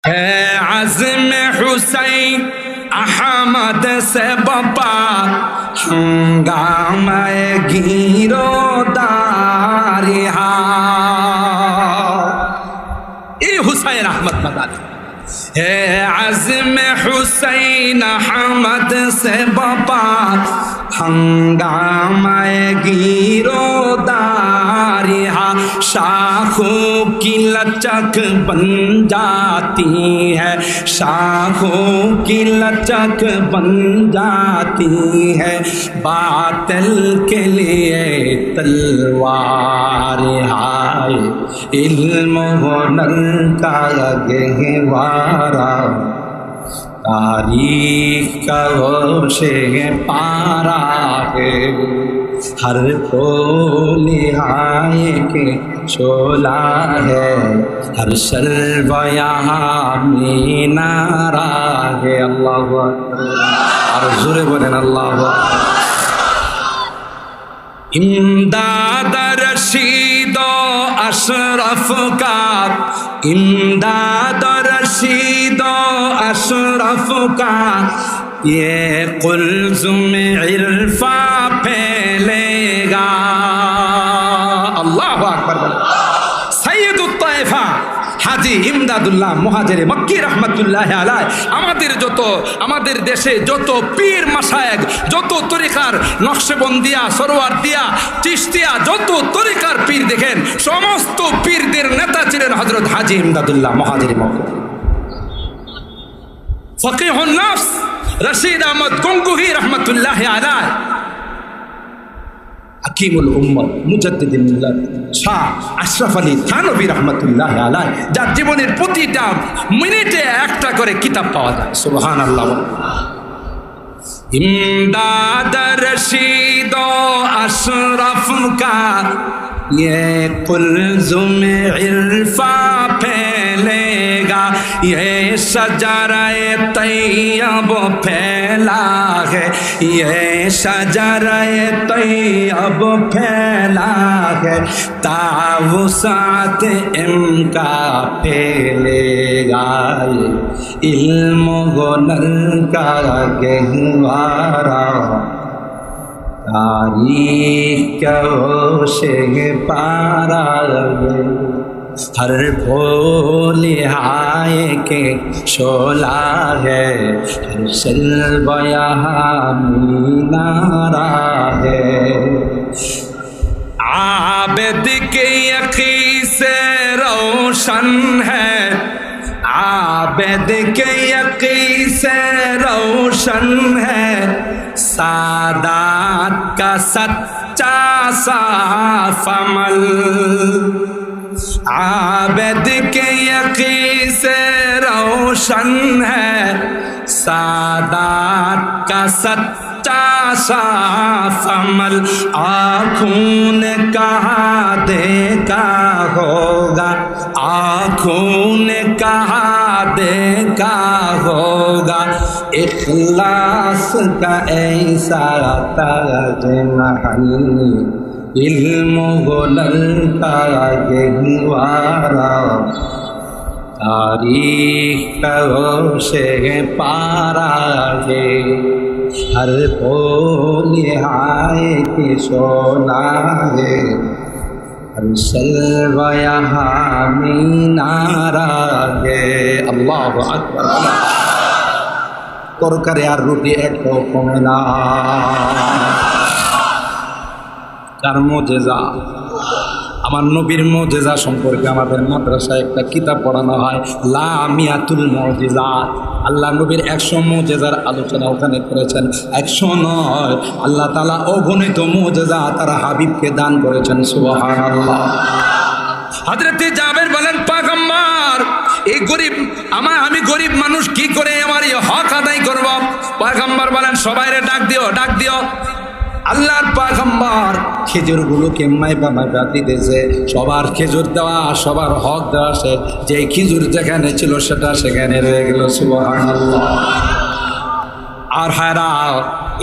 ہے عزم حسین احمد سے بپا ہنگامہ گیروداری اے حسین احمد مدد ہے عزم حسین احمد سے بپا ہنگامہ گیروداری شاخوں کی لچک بن جاتی ہے، شاخوں کی لچک بن جاتی ہے، باطل کے لیے تلوار ہے، علم و ہنر کا گہوارہ تاریخ کا گوشے پارا ہے، ہر پھول آئے کے شعلہ ہے، ہر شرب یہاں مینارہ ہے۔ اللہ اکبر، اور زور بولیں اللہ اکبر۔ امداد رشید و اشرف کا، امداد رشید و اشرف کا یہ قلزم عرفاں پھیلے گا۔ اللہ اکبر۔ سید الطائفہ হাজী ইমদাদুল্লাহ মুহাজিরে মক্কি রহমতুল্লাহ আলাইহি আমাদের দেশে যত পীর মাশায়েখ, যত তরিকার নকশবন্দিয়া, সরওয়ারদিয়া, চিশতিয়া, যত তরিকার পীর দেখেন, সমস্ত পীরদের নেতা ছিলেন হযরত হাজী ইমদাদুল্লাহ মুহাজিরে মক্কি। ফকিহুন নফস রশিদ আহমদ গঙ্গুহি রহমতুল্লাহ আলাইহি, হাকিমুল উম্মত মুজাদ্দিদুল মিল্লাত শাহ আশরাফ আলী থানভী রহমতুল্লাহ আলাইহি, যার জীবনের প্রতিটা মিনিটে একটা করে কিতাব পাওয়া যায়। সুবহানাল্লাহ। ইমদাদ রশিদ ও আশরাফ কা یہ قلزم عرفاں پھیلےگا، یہ شجرہ طیب پھیلا ہے، یہ شجرہ طیب پھیلا ہے، تا وسعت ام کا پھیلے گا، علم و ہنر کا گہوارہ تاریخ کا گوشے پارا ہے، ہر پھول آئے کے شعلہ ہے، ہر شلب یہاں مینارہ ہے، عابد کے یقین سے روشن ہے، عابد کے یقین سے روشن ہے، سادات کا سچا صاف عمل، عابد کے یقین سے روشن ہے، سادات کا سچا صاف عمل، آنکھوں نے کہا دیکھا ہوگا، آنکھوں نے کہا دیکھا ہوگا، اخلاص کا ایسا تاج محل، علم و ہنر کا گہوارہ تاریخ کا گوشے پارا ہے، ہر پھول آئے کے شعلہ ہے، ہر شلب یہاں مینارہ ہے۔ اللہ اکبر۔ তরকারি আর রুটি একটু কমে না। তার মুজিজা, আমার নবীর মুজিজা সম্পর্কে আমাদের মাদ্রাসায় একটা কিতাব পড়ানো হয়, লামিয়াতুল মুজিজাত। আল্লাহ নবীর 100 মুজিজার আলোচনা ওখানে করেছেন। 100 নয়, আল্লাহ তাআলা অগণিত মুজিজা তার হাবিবকে দান করেছেন। সুবহানাল্লাহ। হযরত জাবের বলেন, পয়গম্বর এই গরিব আমি গরিব মানুষ কি করে আমার এই হক আদায় করব? পয়গম্বর বলেন, সবাইরে ডাক দিও, ডাক দিও। আল্লাহর পয়গম্বর খেজুরগুলোকে মাইপা দিতেছে, সবার খেজুর দেওয়া, সবার হক দেওয়া সে, যে খেজুর যেখানে ছিল সেটা সেখানে রয়ে গেল। সুবহানাল্লাহ। আর হায়রা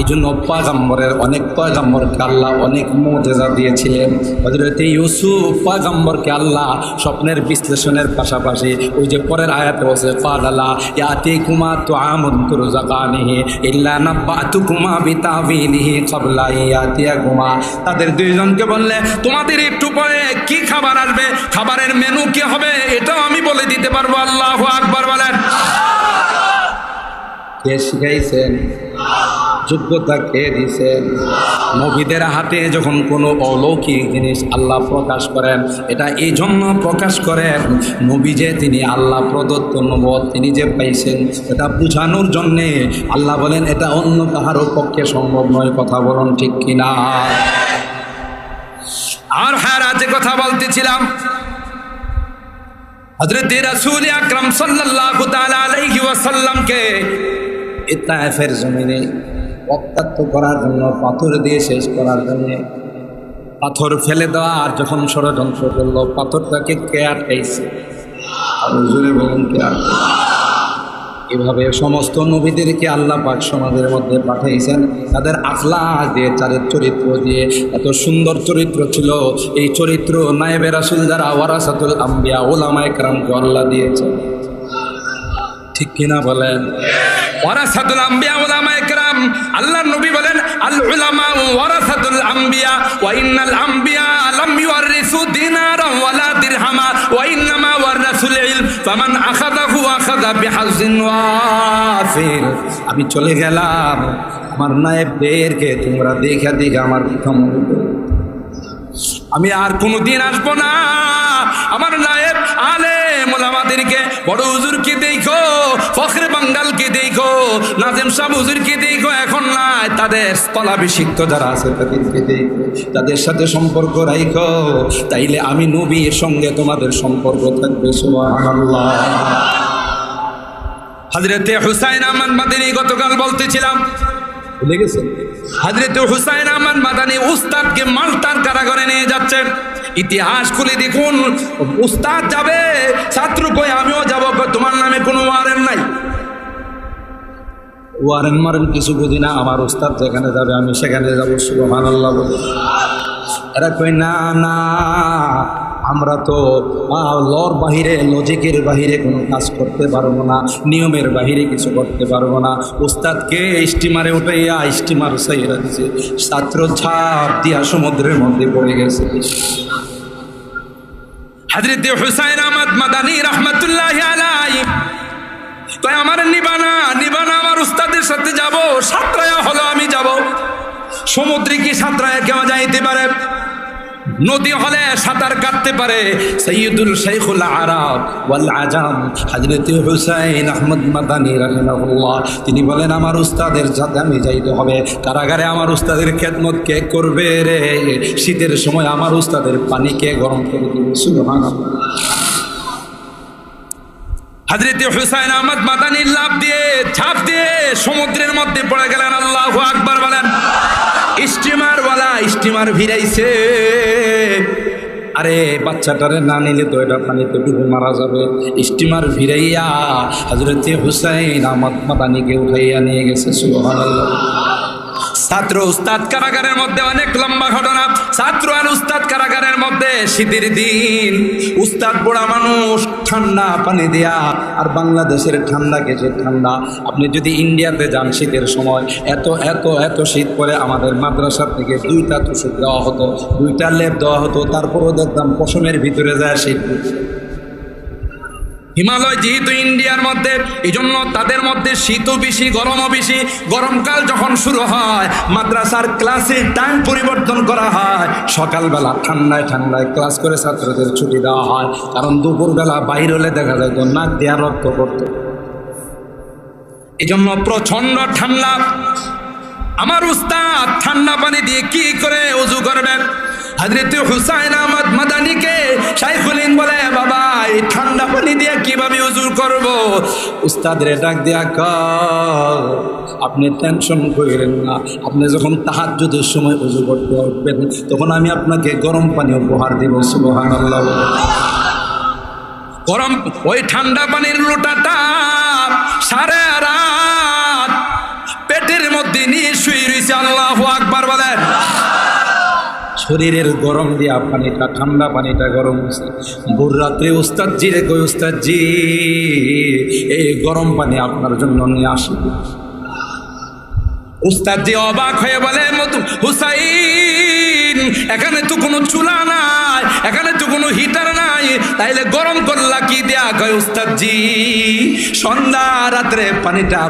এই জন্য পয়গম্বরের অনেক পয়গম্বরকে আল্লাহ অনেক মুজিজা দিয়েছিলেন। হযরত ইউসুফ পয়গম্বরকে আল্লাহ স্বপ্নের বিশ্লেষণের পাশাপাশি ওই যে পরের আয়াতে বলছে ফাদালা ইয়াতিকুমা তুআমুন তুরযাকানিহি ইল্লা নাব্বাতুকুমা বিতাবিলিহি ক্বাবলা ইয়াতিয়াকুমা। তাদের দুইজনকে বললে তোমাদের একটু পরে কি খাবার আসবে, খাবারের মেনু কি হবে এটাও আমি বলে দিতে পারবো। আল্লাহু আকবার বলেন। কে শিখাইছেন? যোগ্যতা কে দিয়েছেন? নবীদের হাতে যখন কোনো অলৌকিক জিনিস আল্লাহ প্রকাশ করেন, এটা এই জন্য প্রকাশ করেন নবী যে তিনি আল্লাহ প্রদত্ত নবুয়ত তিনি যে পাইছেন এটা বোঝানোর জন্যে। আল্লাহ বলেন এটা অন্য কাহারও পক্ষে সম্ভব নয়। কথা বলুন ঠিক কিনা? আর হ্যাঁ, যে কথা বলতেছিলাম, হযরত রাসূল আকরাম সাল্লাল্লাহু তাআলা আলাইহি ওয়াসাল্লামকে তায়েফের জমিনে রক্তাক্ত করার জন্য, পাথর দিয়ে শেষ করার জন্য, পাথর ফেলে দেওয়ার যখন ষড়যন্ত্র করলো, পাথরটাকে কে আটকাইছে? আরো জোরে বলুন, কে আটকাইছে? এভাবে সমস্ত নবীদেরকে আল্লাহ পাক সমাজের মধ্যে পাঠাইছেন তাদের আখলাক দিয়ে, তাদের চরিত্র দিয়ে। এত সুন্দর চরিত্র ছিল। এই চরিত্র নায়েবে রাসূল যারা ওয়ারাসাতুল আম্বিয়া উলামায়ে কেরামকে আল্লাহ দিয়েছেন। ঠিক কিনা বলেন? ওয়ারাসাতুল আম্বিয়া উলামায়ে কেরাম, আল্লাহর নবী বলেন আল উলামা ওয়ারাসাতুল আম্বিয়া ওয়া ইন্নাল আম্বিয়া লাম ইউরিসু দিনারা ওয়ালা দিরহামা ওয়া ইন্নামা ওয়ারাসুল ইলম ফামান আখাযাহু আখাযা বিহাজ্জিন ওয়াফির। আমি চলে গেলাম, আমার নায়েবদেরকে তোমরা দেখা দেখা আমার কথা মনে করো। আমি আর কোনোদিন আসবো না। আমার নায়েব আলেম ওলামাদেরকে, বড় হুজুরকে দেখো, ফখরে বাঙ্গালকে দেখো, নাজেম শাহ হুজুরকে দেখো, এখন নাই, তাদের স্থলাভিষিক্ত যারা আছে তাদেরকে দেখো, তাদের সাথে সম্পর্ক রাখো, তাইলে আমি নবীর সঙ্গে তোমাদের সম্পর্ক থাকবে। সুবহানাল্লাহ। হযরতে হুসাইন আহমদ মাদানী গতকাল বলতেছিলাম, ভুলে গেছেন? হযরত হুসাইন আহমদ মাদানী উস্তাদকে মালতার কারাগারে নিয়ে যাচ্ছেন। ইতিহাস খুলে দেখুন, উস্তাদ যাবে, ছাত্র কই আমিও যাব, তোমার নামে কোনো ওয়ারেন্ট নাই। ওয়ারেন্ট মারেন কিছু বুঝি না, আমার উস্তাদ যেখানে যাবে আমি সেখানে যাব। সুবহানাল্লাহ বলে এরা কই না না, আমরা তো লর বাহিরে, লজিকের বাহিরে কোনো কাজ করতে পারবো না, নিয়মের বাহিরে কিছু করতে পারবো না। উস্তাদকে স্টিমারে উঠাইয়া স্টিমার সাইরা দিছে, ছাত্র ছাপ দিয়া সমুদ্রের মধ্যে পড়ে গেছে। হযরত হুসাইন আহমদ মাদানী রাহমাতুল্লাহি আলাইহি কয় আমার নিবানা নিবানা, আমার উস্তাদের সাথে যাব। সাঁতরায়া হলো আমি যাব। সমুদ্রে কি সাঁতরায়া কেউ যাইতে পারে? নদী হলে সাঁতার কাটতে পারে। সৈয়দুল শাইখুল আরাব ওয়াল আজাম হযরত হুসাইন আহমদ মাদানী রাহিমাহুল্লাহ তিনি বলেন আমার উস্তাদের সাথে আমি যাইতে হবে। কারাগারে আমার উস্তাদের খেদমত কে করবে রে? শীতের সময় আমার উস্তাদের পানি কে গরম করে দিবে? সুবহানাল্লাহ। হযরত হুসাইন আহমদ মাদানী লাফ দিয়ে, ঝাঁপ দিয়ে সমুদ্রের মধ্যে পড়ে গেলেন। আল্লাহু আকবার বলেন। স্টিমারওয়ালা স্টিমার ভিড়াইছে। আরে বাচ্চাটারে না নিলে তো এটা পানিতে ডুবে মারা যাবে। স্টিমার ভিড়াইয়া হযরত হুসাইন আহমদ মাদানীকে উঠাইয়া নিয়ে গেছে। সুবহানাল্লাহ। ছাত্র উস্তাদ কারাগারের মধ্যে অনেক লম্বা ঘটনা। ছাত্র আর উস্তাদ কারাগারের মধ্যে শীতের দিন, উস্তাদ বুড়া মানুষ, ঠান্ডা পানি দেয়া। আর বাংলাদেশের ঠান্ডা গেছে ঠান্ডা। আপনি যদি ইন্ডিয়াতে যান শীতের সময় এত এত এত শীত পরে, আমাদের মাদ্রাসা থেকে 2টা তোষক দেওয়া হতো, 2টা লেপ দেওয়া হতো, তারপরেও দেখতাম পশমের ভিতরে যায় শীত। হিমালয় যেহেতু ইন্ডিয়ার মধ্যে, এই জন্য তাদের মধ্যে শীতও বেশি, গরমও বেশি। গরমকাল যখন শুরু হয় মাদ্রাসার ক্লাসের টাইম পরিবর্তন করা হয়। সকালবেলা ঠান্ডায় ঠান্ডায় ক্লাস করে ছাত্রদের ছুটি দেওয়া হয়, কারণ দুপুরবেলা বাইরে হলে দেখা যায় তো নাক দেওয়া রক্ত করত। এই জন্য প্রচন্ড ঠান্ডা। আমার উস্তাদ ঠান্ডা পানি দিয়ে কি করে ওযু করবেন? হযরত হুসাইন আহমদ মাদানীকে শাইখুল হিন্দ বলে, বাবা এই ঠান্ডা পানি দিয়ে কিভাবে ওযু করব? উস্তাদের ডাক দিয়া কয়, আপনি টেনশন করেন না, আপনি যখন তাহাজ্জুদের সময় ওযু করতে উঠবেন তখন আমি আপনাকে গরম পানি উপহার দেব। সুবহানাল্লাহ। গরম ওই ঠান্ডা পানির লোটাটা সারা রাত পেট শরীরের গরম দিয়া পানিটা, ঠান্ডা পানিটা গরম হয়েছে। ভোর রাত্রে উস্তাদজি রে কই, উস্তাদজি এই গরম পানি আপনার জন্য নিয়ে আসি। উস্তাদজি অবাক হয়ে বলে, হুসাইন এখানে তো কোনো চুলা নাই, এখানে তো কোনো হিটার নাই, তাইলে গরম করলা কি দেয়া? কয় উস্তাদজি সন্ধ্যা রাত্রে পানিটা